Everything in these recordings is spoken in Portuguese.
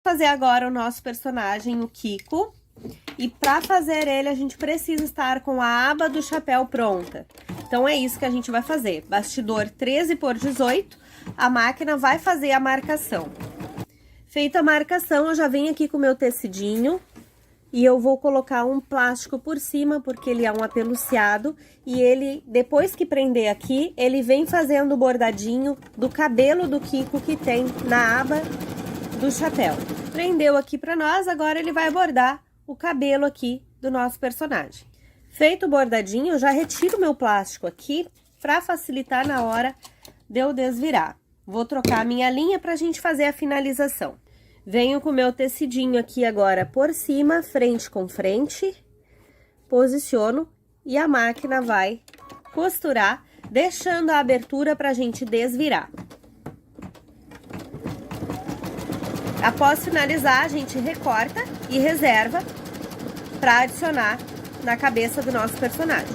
fazer agora o nosso personagem, o Kiko. E para fazer ele, a gente precisa estar com a aba do chapéu pronta. Então, é isso que a gente vai fazer. Bastidor 13 por 18, a máquina vai fazer a marcação. Feita a marcação, eu já venho aqui com o meu tecidinho. E eu vou colocar um plástico por cima, porque ele é um apeluciado. E ele, depois que prender aqui, ele vem fazendo o bordadinho do cabelo do Kiko que tem na aba do chapéu. Prendeu aqui pra nós, agora ele vai bordar o cabelo aqui do nosso personagem. Feito o bordadinho, eu já retiro o meu plástico aqui pra facilitar na hora de eu desvirar. Vou trocar a minha linha pra gente fazer a finalização. Venho com o meu tecidinho aqui agora por cima, frente com frente, posiciono e a máquina vai costurar, deixando a abertura pra gente desvirar. Após finalizar, a gente recorta e reserva para adicionar na cabeça do nosso personagem.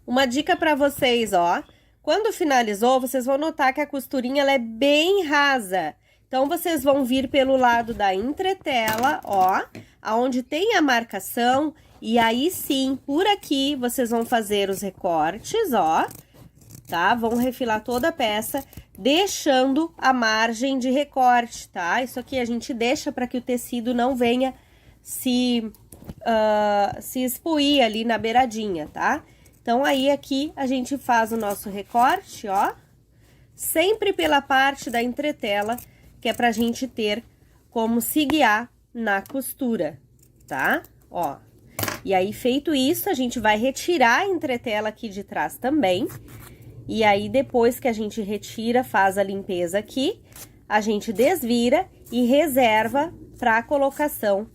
Uma dica para vocês, ó, quando finalizou, vocês vão notar que a costurinha ela é bem rasa. Então, vocês vão vir pelo lado da entretela, ó, aonde tem a marcação, e aí sim, por aqui, vocês vão fazer os recortes, ó, tá? Vão refilar toda a peça, deixando a margem de recorte, tá? Isso aqui a gente deixa para que o tecido não venha se expuir ali na beiradinha, tá? Então, aí aqui a gente faz o nosso recorte, ó, sempre pela parte da entretela, que é pra gente ter como se guiar na costura, tá? Ó, e aí feito isso, a gente vai retirar a entretela aqui de trás também, e aí depois que a gente retira, faz a limpeza aqui, a gente desvira e reserva pra colocação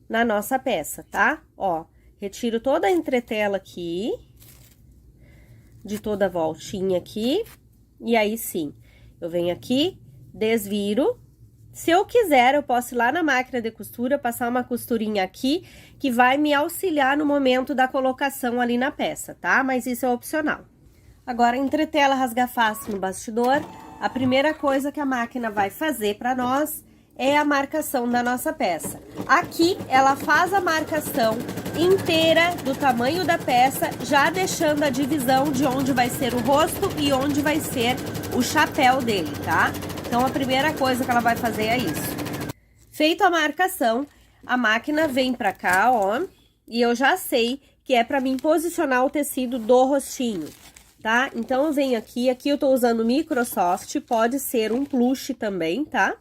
na nossa peça, tá? Ó, retiro toda a entretela aqui, de toda a voltinha aqui, e aí sim, eu venho aqui, desviro. Se eu quiser, eu posso ir lá na máquina de costura, passar uma costurinha aqui, que vai me auxiliar no momento da colocação ali na peça, tá? Mas isso é opcional. Agora, entretela rasga-face no bastidor, a primeira coisa que a máquina vai fazer para nós é a marcação da nossa peça. Aqui, ela faz a marcação inteira do tamanho da peça, já deixando a divisão de onde vai ser o rosto e onde vai ser o chapéu dele, tá? Então, a primeira coisa que ela vai fazer é isso. Feita a marcação, a máquina vem pra cá, ó, e eu já sei que é pra mim posicionar o tecido do rostinho, tá? Então, eu venho aqui eu tô usando Microsoft, pode ser um plush também, tá?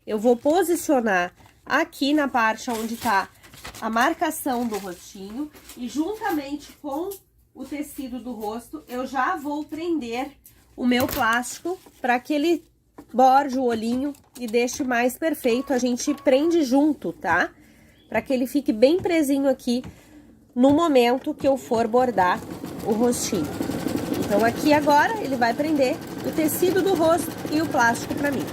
Eu vou posicionar aqui na parte onde tá a marcação do rostinho e juntamente com o tecido do rosto, eu já vou prender o meu plástico para que ele borde o olhinho e deixe mais perfeito. A gente prende junto, tá? Para que ele fique bem presinho aqui no momento que eu for bordar o rostinho. Então, aqui agora, ele vai prender o tecido do rosto e o plástico para mim.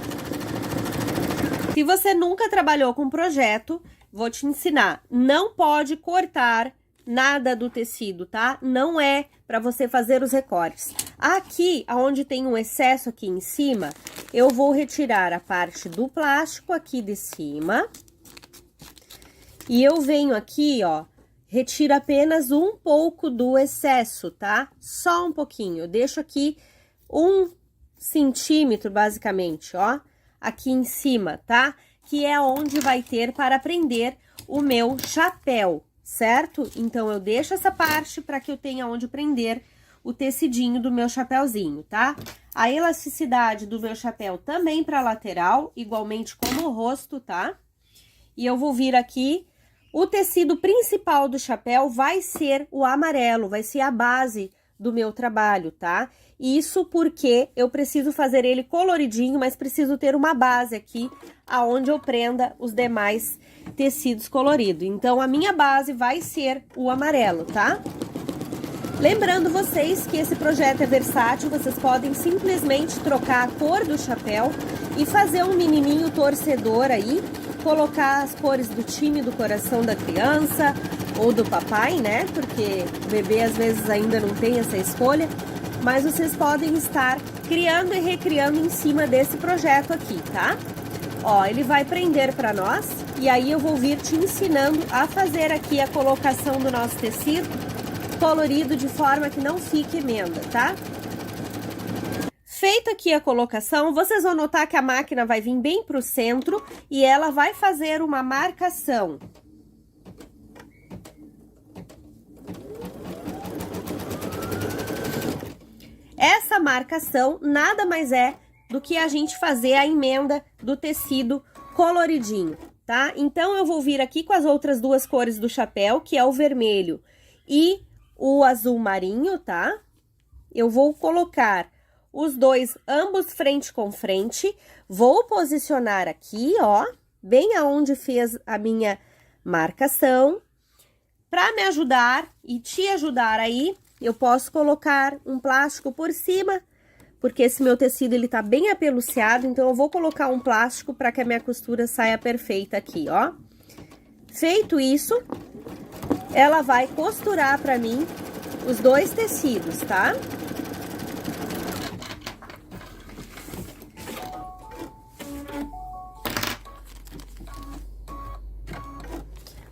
Se você nunca trabalhou com projeto, vou te ensinar. Não pode cortar nada do tecido, tá? Não é para você fazer os recortes. Aqui, onde tem um excesso aqui em cima, eu vou retirar a parte do plástico aqui de cima. E eu venho aqui, ó, retiro apenas um pouco do excesso, tá? Só um pouquinho. Eu deixo aqui 1 centímetro, basicamente, ó, aqui em cima, tá? Que é onde vai ter para prender o meu chapéu, certo? Então, eu deixo essa parte para que eu tenha onde prender o tecidinho do meu chapéuzinho, tá? A elasticidade do meu chapéu também para lateral, igualmente como o rosto, tá? E eu vou vir aqui, o tecido principal do chapéu vai ser o amarelo, vai ser a base do meu trabalho, tá? Isso porque eu preciso fazer ele coloridinho, mas preciso ter uma base aqui, aonde eu prenda os demais tecidos coloridos. Então, a minha base vai ser o amarelo, tá? Lembrando vocês que esse projeto é versátil, vocês podem simplesmente trocar a cor do chapéu e fazer um menininho torcedor aí, colocar as cores do time do coração da criança ou do papai, né? Porque o bebê às vezes ainda não tem essa escolha, mas vocês podem estar criando e recriando em cima desse projeto aqui, tá? Ó, ele vai prender pra nós e aí eu vou vir te ensinando a fazer aqui a colocação do nosso tecido colorido de forma que não fique emenda, tá? Feita aqui a colocação, vocês vão notar que a máquina vai vir bem pro centro e ela vai fazer uma marcação. Essa marcação nada mais é do que a gente fazer a emenda do tecido coloridinho, tá? Então, eu vou vir aqui com as outras duas cores do chapéu, que é o vermelho e o azul marinho, tá? Eu vou colocar os dois, ambos frente com frente, vou posicionar aqui, ó, bem aonde fez a minha marcação. Para me ajudar e te ajudar aí, eu posso colocar um plástico por cima, porque esse meu tecido, ele tá bem apeluciado, então eu vou colocar um plástico para que a minha costura saia perfeita aqui, ó. Feito isso, ela vai costurar para mim os dois tecidos, tá?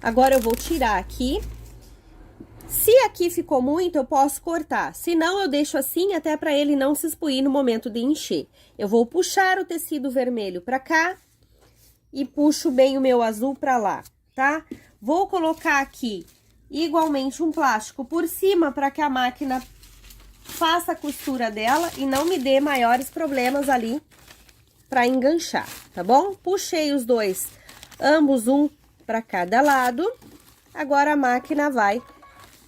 Agora eu vou tirar aqui. Se aqui ficou muito, eu posso cortar. Se não, eu deixo assim até para ele não se espuir no momento de encher. Eu vou puxar o tecido vermelho para cá e puxo bem o meu azul para lá, tá? Vou colocar aqui igualmente um plástico por cima para que a máquina faça a costura dela e não me dê maiores problemas ali para enganchar, tá bom? Puxei os dois, ambos um para cada lado. Agora a máquina vai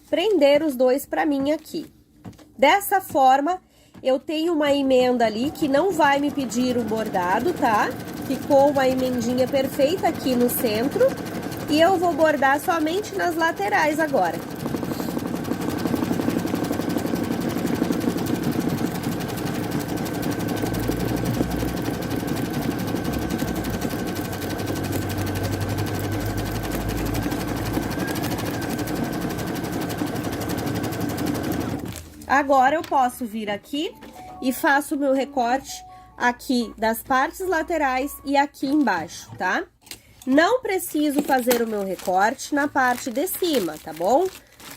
prender os dois para mim aqui. Dessa forma, eu tenho uma emenda ali que não vai me pedir o bordado, tá? Ficou uma emendinha perfeita aqui no centro e eu vou bordar somente nas laterais agora. Agora, eu posso vir aqui e faço o meu recorte aqui das partes laterais e aqui embaixo, tá? Não preciso fazer o meu recorte na parte de cima, tá bom?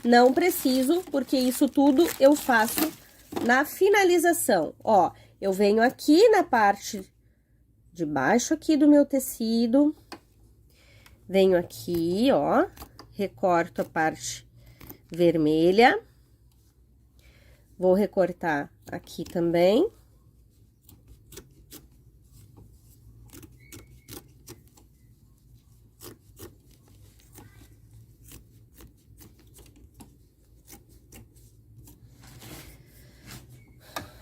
Não preciso, porque isso tudo eu faço na finalização. Ó, eu venho aqui na parte de baixo aqui do meu tecido, venho aqui, ó, recorto a parte vermelha. Vou recortar aqui também.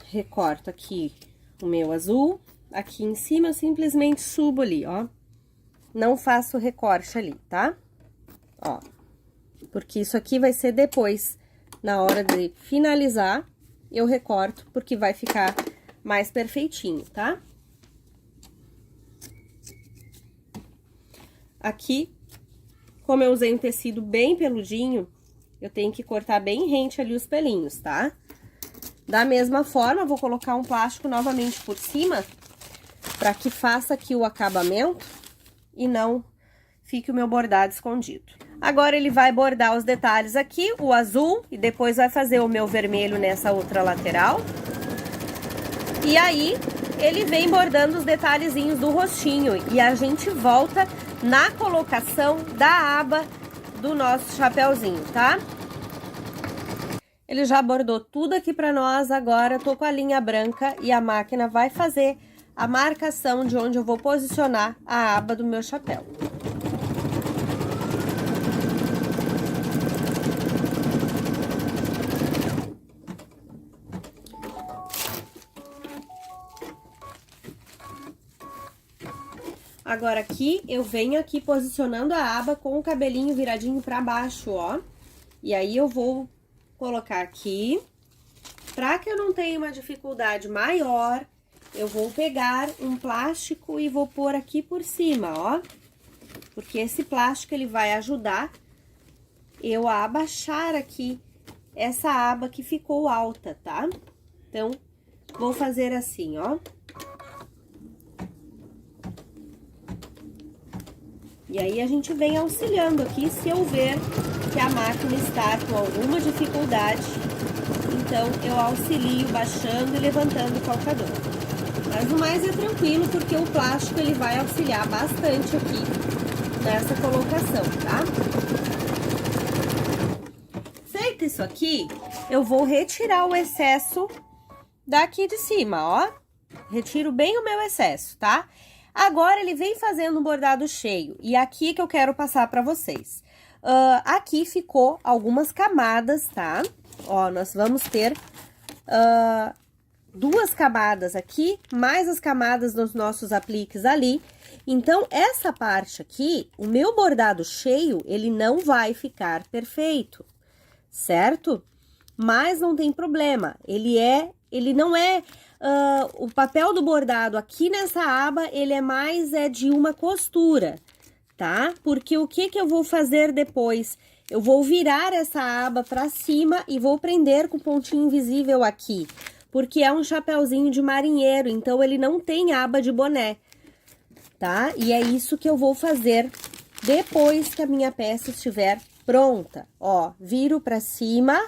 Recorto aqui o meu azul. Aqui em cima eu simplesmente subo ali, ó. Não faço recorte ali, tá? Ó, porque isso aqui vai ser depois. Na hora de finalizar, eu recorto, porque vai ficar mais perfeitinho, tá? Aqui, como eu usei um tecido bem peludinho, eu tenho que cortar bem rente ali os pelinhos, tá? Da mesma forma, eu vou colocar um plástico novamente por cima, para que faça aqui o acabamento e não fique o meu bordado escondido. Agora, ele vai bordar os detalhes aqui, o azul, e depois vai fazer o meu vermelho nessa outra lateral. E aí, ele vem bordando os detalhezinhos do rostinho. E a gente volta na colocação da aba do nosso chapéuzinho, tá? Ele já bordou tudo aqui pra nós, agora eu tô com a linha branca e a máquina vai fazer a marcação de onde eu vou posicionar a aba do meu chapéu. Agora, aqui, eu venho aqui posicionando a aba com o cabelinho viradinho pra baixo, ó. E aí, eu vou colocar aqui. Pra que eu não tenha uma dificuldade maior, eu vou pegar um plástico e vou pôr aqui por cima, ó. Porque esse plástico, ele vai ajudar eu a abaixar aqui essa aba que ficou alta, tá? Então, vou fazer assim, ó. E aí a gente vem auxiliando aqui, se eu ver que a máquina está com alguma dificuldade, então eu auxilio baixando e levantando o calcador. Mas o mais é tranquilo, porque o plástico ele vai auxiliar bastante aqui nessa colocação, tá? Feito isso aqui, eu vou retirar o excesso daqui de cima, ó. Retiro bem o meu excesso, tá? Agora, ele vem fazendo um bordado cheio, e aqui que eu quero passar pra vocês. Aqui ficou algumas camadas, tá? Ó, nós vamos ter 2 camadas aqui, mais as camadas dos nossos apliques ali. Então, essa parte aqui, o meu bordado cheio, ele não vai ficar perfeito, certo? Mas não tem problema, ele não é... o papel do bordado aqui nessa aba, ele é mais de uma costura, tá? Porque o que eu vou fazer depois? Eu vou virar essa aba pra cima e vou prender com pontinho invisível aqui, porque é um chapeuzinho de marinheiro, então ele não tem aba de boné, tá? E é isso que eu vou fazer depois que a minha peça estiver pronta. Ó, viro pra cima,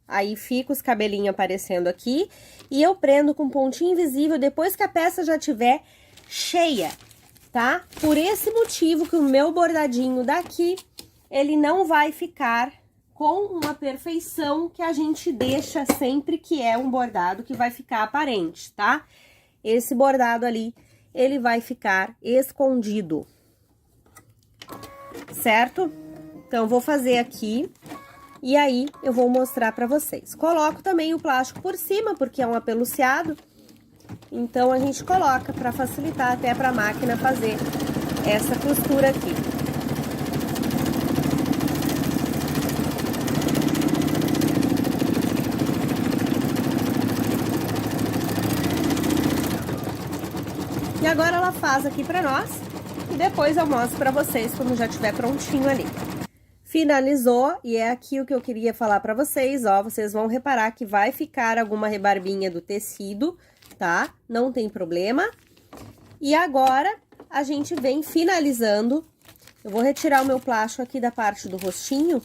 aí fica os cabelinhos aparecendo aqui, e eu prendo com pontinho invisível depois que a peça já estiver cheia, tá? Por esse motivo que o meu bordadinho daqui, ele não vai ficar com uma perfeição que a gente deixa sempre que é um bordado que vai ficar aparente, tá? Esse bordado ali, ele vai ficar escondido, certo? Então, eu vou fazer aqui... E aí, eu vou mostrar pra vocês. Coloco também o plástico por cima, porque é um apeluciado. Então, a gente coloca pra facilitar até pra máquina fazer essa costura aqui. E agora ela faz aqui pra nós. E depois eu mostro pra vocês quando já estiver prontinho ali. Finalizou, e é aqui o que eu queria falar pra vocês, ó, vocês vão reparar que vai ficar alguma rebarbinha do tecido, tá? Não tem problema. E agora, a gente vem finalizando. Eu vou retirar o meu plástico aqui da parte do rostinho,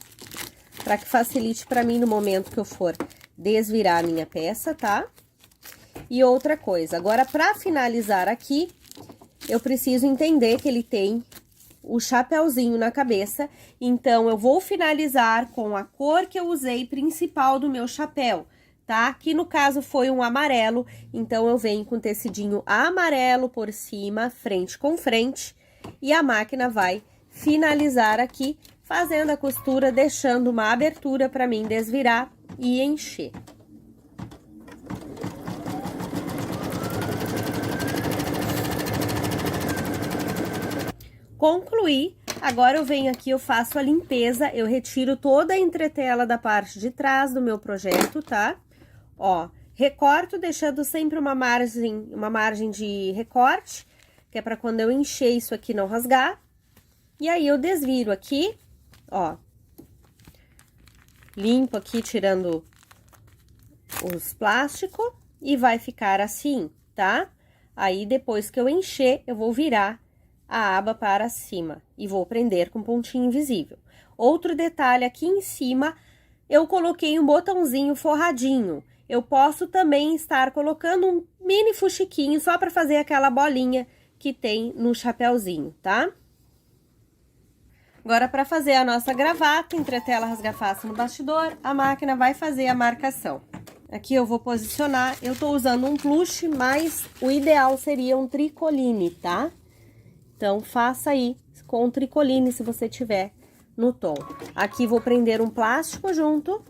pra que facilite pra mim no momento que eu for desvirar a minha peça, tá? E outra coisa, agora pra finalizar aqui, eu preciso entender que ele tem... o chapeuzinho na cabeça, então eu vou finalizar com a cor que eu usei principal do meu chapéu, tá? Que no caso foi um amarelo, então eu venho com tecidinho amarelo por cima, frente com frente, e a máquina vai finalizar aqui, fazendo a costura, deixando uma abertura para mim desvirar e encher. Concluí, agora eu venho aqui, eu faço a limpeza, eu retiro toda a entretela da parte de trás do meu projeto, tá? Ó, recorto deixando sempre uma margem de recorte, que é pra quando eu encher isso aqui não rasgar. E aí, eu desviro aqui, ó, limpo aqui, tirando os plásticos, e vai ficar assim, tá? Aí, depois que eu encher, eu vou virar a aba para cima e vou prender com pontinho invisível. Outro detalhe, aqui em cima, eu coloquei um botãozinho forradinho. Eu posso também estar colocando um mini fuxiquinho só para fazer aquela bolinha que tem no chapeuzinho, tá? Agora, para fazer a nossa gravata, entretela rasga-face no bastidor, a máquina vai fazer a marcação. Aqui eu vou posicionar, eu tô usando um plush, mas o ideal seria um tricoline, tá? Então, faça aí com tricoline, se você tiver no tom. Aqui, vou prender um plástico junto.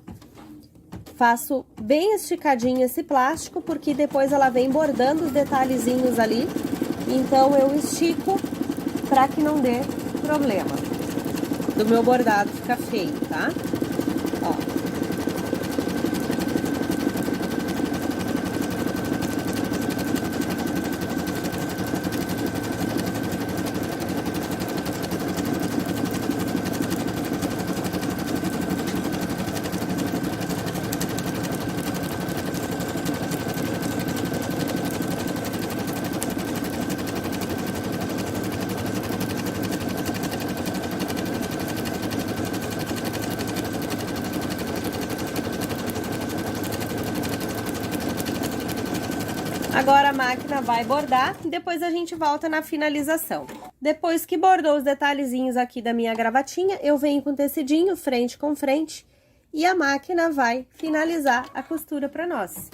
Faço bem esticadinho esse plástico, porque depois ela vem bordando os detalhezinhos ali. Então, eu estico para que não dê problema do meu bordado ficar feio, tá? Ó. Agora a máquina vai bordar e depois a gente volta na finalização. Depois que bordou os detalhezinhos aqui da minha gravatinha, eu venho com o tecidinho frente com frente e a máquina vai finalizar a costura para nós,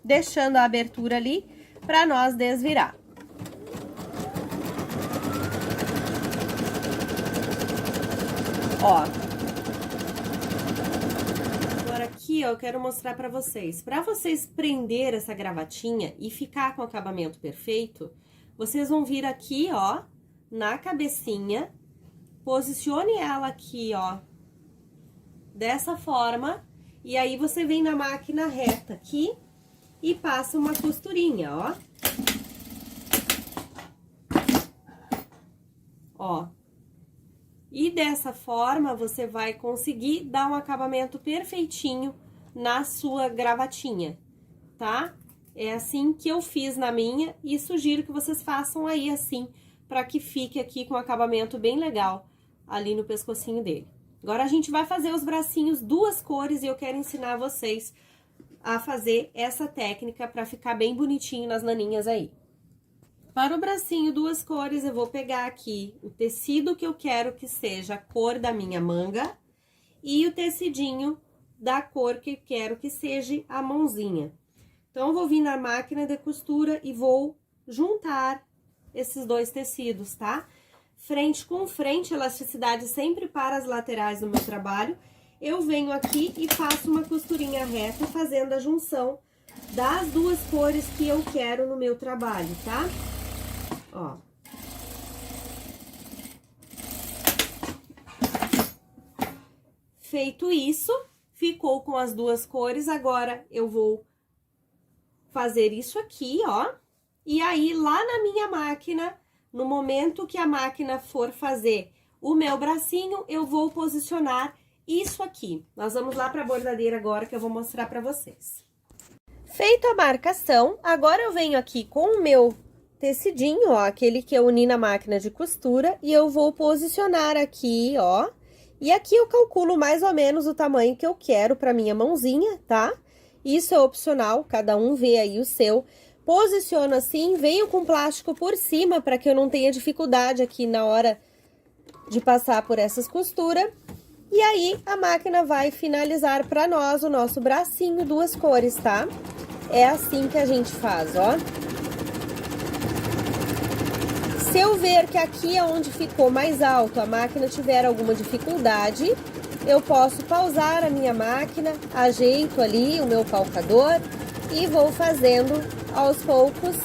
deixando a abertura ali para nós desvirar. Ó. Agora aqui, ó, eu quero mostrar pra vocês. Pra vocês prender essa gravatinha e ficar com o acabamento perfeito, vocês vão vir aqui, ó, na cabecinha, posicione ela aqui, ó, dessa forma, e aí você vem na máquina reta aqui e passa uma costurinha, ó. Ó. E dessa forma, você vai conseguir dar um acabamento perfeitinho na sua gravatinha, tá? É assim que eu fiz na minha e sugiro que vocês façam aí assim, para que fique aqui com um acabamento bem legal ali no pescocinho dele. Agora, a gente vai fazer os bracinhos duas cores e eu quero ensinar vocês a fazer essa técnica para ficar bem bonitinho nas naninhas aí. Para o bracinho duas cores, eu vou pegar aqui o tecido que eu quero que seja a cor da minha manga e o tecidinho da cor que eu quero que seja a mãozinha. Então, eu vou vir na máquina de costura e vou juntar esses dois tecidos, tá? Frente com frente, elasticidade sempre para as laterais do meu trabalho. Eu venho aqui e faço uma costurinha reta, fazendo a junção das duas cores que eu quero no meu trabalho, tá? Ó. Feito isso, ficou com as duas cores, agora eu vou fazer isso aqui, ó. E aí, lá na minha máquina, no momento que a máquina for fazer o meu bracinho, eu vou posicionar isso aqui. Nós vamos lá pra bordadeira agora, que eu vou mostrar pra vocês. Feito a marcação, agora eu venho aqui com o meu tecidinho, ó, aquele que eu uni na máquina de costura, e eu vou posicionar aqui, ó, e aqui eu calculo mais ou menos o tamanho que eu quero pra minha mãozinha, tá? Isso é opcional, cada um vê aí o seu. Posiciono assim, venho com plástico por cima, pra que eu não tenha dificuldade aqui na hora de passar por essas costuras. E aí, a máquina vai finalizar pra nós o nosso bracinho duas cores, tá? É assim que a gente faz, ó. Se eu ver que aqui é onde ficou mais alto, a máquina tiver alguma dificuldade, eu posso pausar a minha máquina, ajeito ali o meu calcador e vou fazendo aos poucos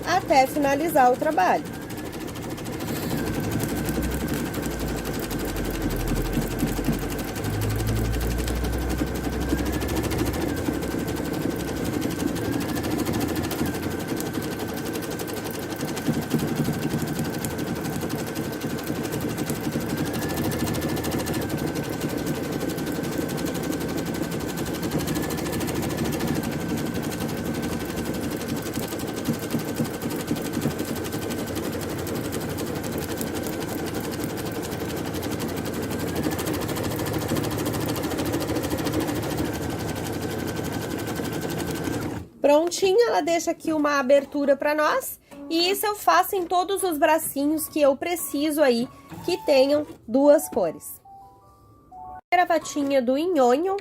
até finalizar o trabalho. Prontinha, ela deixa aqui uma abertura para nós, e isso eu faço em todos os bracinhos que eu preciso aí, que tenham duas cores. Gravatinha do nhonho,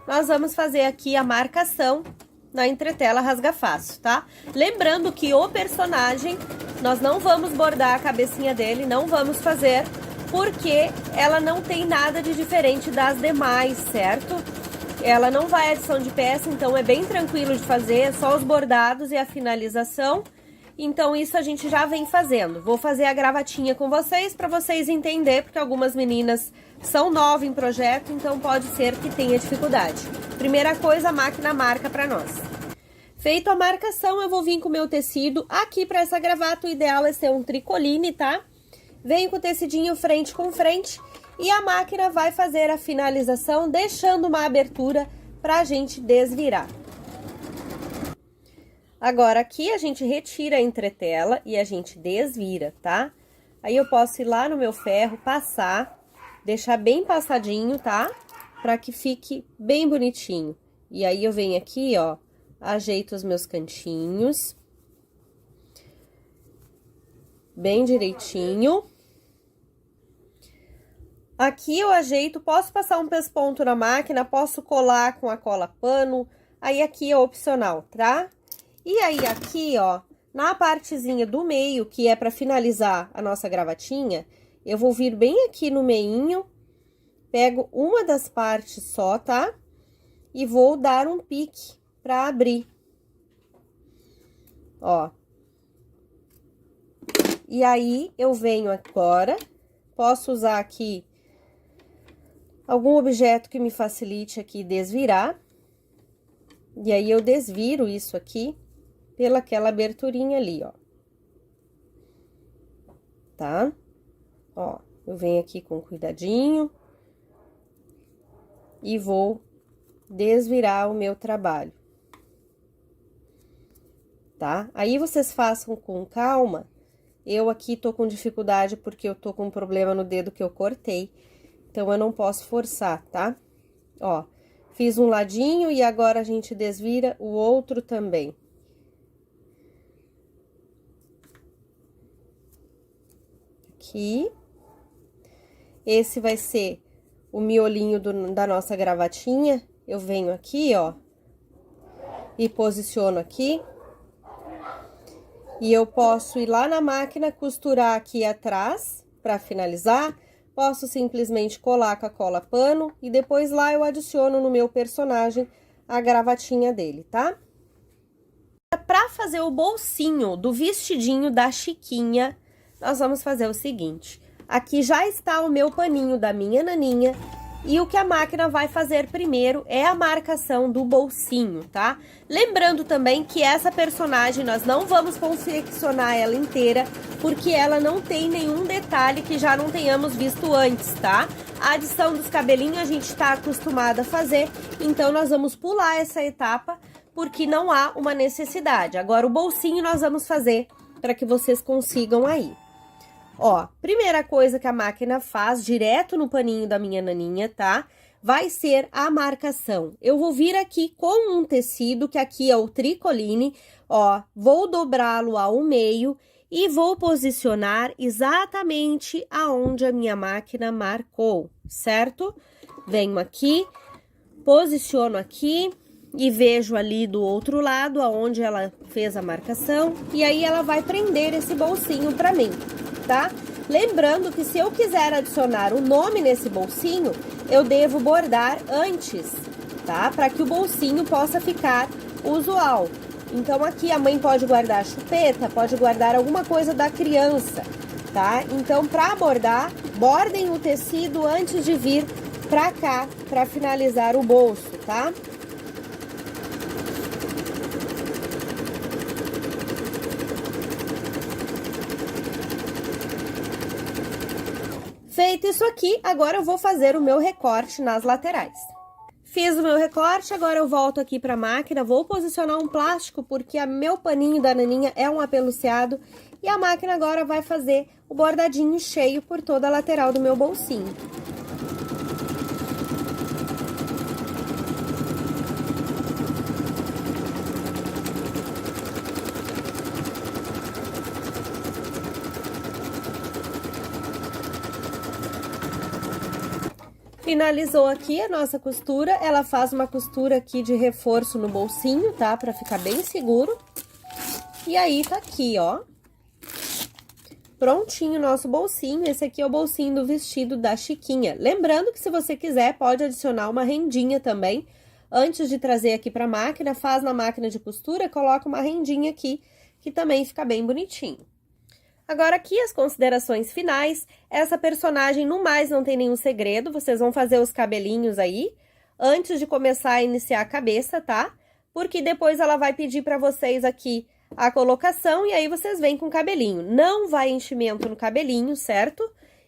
nós vamos fazer aqui a marcação na entretela rasga fácil, tá? Lembrando que o personagem, nós não vamos bordar a cabecinha dele, não vamos fazer, porque ela não tem nada de diferente das demais, certo? Ela não vai adição de peça, então é bem tranquilo de fazer, só os bordados e a finalização. Então, isso a gente já vem fazendo. Vou fazer a gravatinha com vocês, para vocês entenderem, porque algumas meninas são novas em projeto, então pode ser que tenha dificuldade. Primeira coisa, a máquina marca para nós. Feito a marcação, eu vou vir com o meu tecido. Aqui, para essa gravata, o ideal é ser um tricoline, tá? Venho com o tecidinho frente com frente. E a máquina vai fazer a finalização, deixando uma abertura pra gente desvirar. Agora, aqui a gente retira a entretela e a gente desvira, tá? Aí eu posso ir lá no meu ferro, passar, deixar bem passadinho, tá? Pra que fique bem bonitinho. E aí eu venho aqui, ó, ajeito os meus cantinhos. Bem direitinho. Aqui eu ajeito, posso passar um pesponto na máquina, posso colar com a cola pano, aí aqui é opcional, tá? E aí aqui, ó, na partezinha do meio, que é pra finalizar a nossa gravatinha, eu vou vir bem aqui no meinho, pego uma das partes só, tá? E vou dar um pique pra abrir. Ó. E aí, eu venho agora, posso usar aqui algum objeto que me facilite aqui desvirar. E aí, eu desviro isso aqui pelaquela aberturinha ali, ó. Tá? Ó, eu venho aqui com cuidadinho e vou desvirar o meu trabalho. Tá? Aí, vocês façam com calma. Eu aqui tô com dificuldade porque eu tô com um problema no dedo que eu cortei. Então, eu não posso forçar, tá? Ó, fiz um ladinho e agora a gente desvira o outro também. Aqui. Esse vai ser o miolinho da nossa gravatinha. Eu venho aqui, ó, e posiciono aqui. E eu posso ir lá na máquina, costurar aqui atrás, pra finalizar. Posso simplesmente colar com a cola pano e depois lá eu adiciono no meu personagem a gravatinha dele, tá? Pra fazer o bolsinho do vestidinho da Chiquinha, nós vamos fazer o seguinte. Aqui já está o meu paninho da minha naninha. E o que a máquina vai fazer primeiro é a marcação do bolsinho, tá? Lembrando também que essa personagem nós não vamos confeccionar ela inteira, porque ela não tem nenhum detalhe que já não tenhamos visto antes, tá? A adição dos cabelinhos a gente tá acostumada a fazer, então nós vamos pular essa etapa, porque não há uma necessidade. Agora o bolsinho nós vamos fazer para que vocês consigam aí. Ó, primeira coisa que a máquina faz, direto no paninho da minha naninha, tá? Vai ser a marcação. Eu vou vir aqui com um tecido, que aqui é o tricoline, ó, vou dobrá-lo ao meio e vou posicionar exatamente aonde a minha máquina marcou, certo? Venho aqui, posiciono aqui e vejo ali do outro lado aonde ela fez a marcação, e aí ela vai prender esse bolsinho pra mim. Tá? Lembrando que se eu quiser adicionar o nome nesse bolsinho, eu devo bordar antes, tá? Para que o bolsinho possa ficar usual. Então, aqui a mãe pode guardar a chupeta, pode guardar alguma coisa da criança, tá? Então, para bordar, bordem o tecido antes de vir pra cá, para finalizar o bolso, tá? Feito isso aqui, agora eu vou fazer o meu recorte nas laterais. Fiz o meu recorte, agora eu volto aqui para a máquina, vou posicionar um plástico, porque o meu paninho da naninha é um apeluciado, e a máquina agora vai fazer o bordadinho cheio por toda a lateral do meu bolsinho. Finalizou aqui a nossa costura, ela faz uma costura aqui de reforço no bolsinho, tá? Pra ficar bem seguro. E aí, tá aqui, ó. Prontinho o nosso bolsinho. Esse aqui é o bolsinho do vestido da Chiquinha. Lembrando que se você quiser, pode adicionar uma rendinha também. Antes de trazer aqui pra máquina, faz na máquina de costura, coloca uma rendinha aqui, que também fica bem bonitinho. Agora, aqui as considerações finais. Essa personagem, no mais, não tem nenhum segredo. Vocês vão fazer os cabelinhos aí, antes de começar a iniciar a cabeça, tá? Porque depois ela vai pedir pra vocês aqui a colocação, e aí vocês vêm com o cabelinho. Não vai enchimento no cabelinho, certo?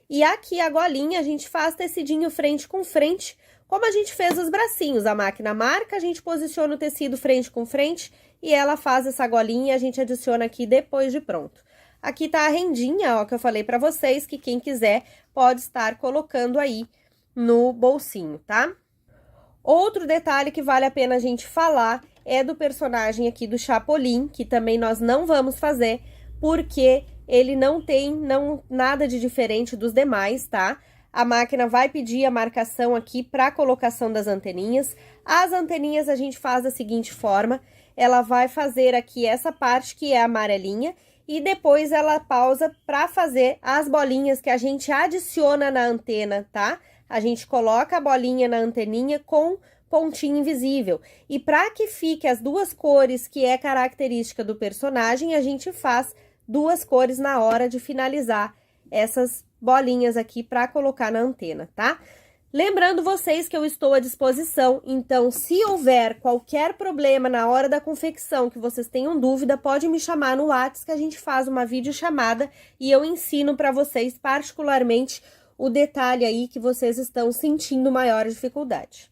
E aqui a golinha, a gente faz tecidinho frente com frente, como a gente fez os bracinhos. A máquina marca, a gente posiciona o tecido frente com frente, e ela faz essa golinha e a gente adiciona aqui depois de pronto. Aqui tá a rendinha, ó, que eu falei pra vocês, que quem quiser pode estar colocando aí no bolsinho, tá? Outro detalhe que vale a pena a gente falar é do personagem aqui do Chapolin, que também nós não vamos fazer, porque ele não tem nada de diferente dos demais, tá? A máquina vai pedir a marcação aqui para colocação das anteninhas. As anteninhas a gente faz da seguinte forma, ela vai fazer aqui essa parte que é amarelinha, e depois ela pausa para fazer as bolinhas que a gente adiciona na antena, tá? A gente coloca a bolinha na anteninha com pontinho invisível. E para que fique as duas cores que é característica do personagem, a gente faz duas cores na hora de finalizar essas bolinhas aqui para colocar na antena, tá? Lembrando vocês que eu estou à disposição, então se houver qualquer problema na hora da confecção, que vocês tenham dúvida, pode me chamar no WhatsApp que a gente faz uma videochamada e eu ensino para vocês particularmente o detalhe aí que vocês estão sentindo maior dificuldade.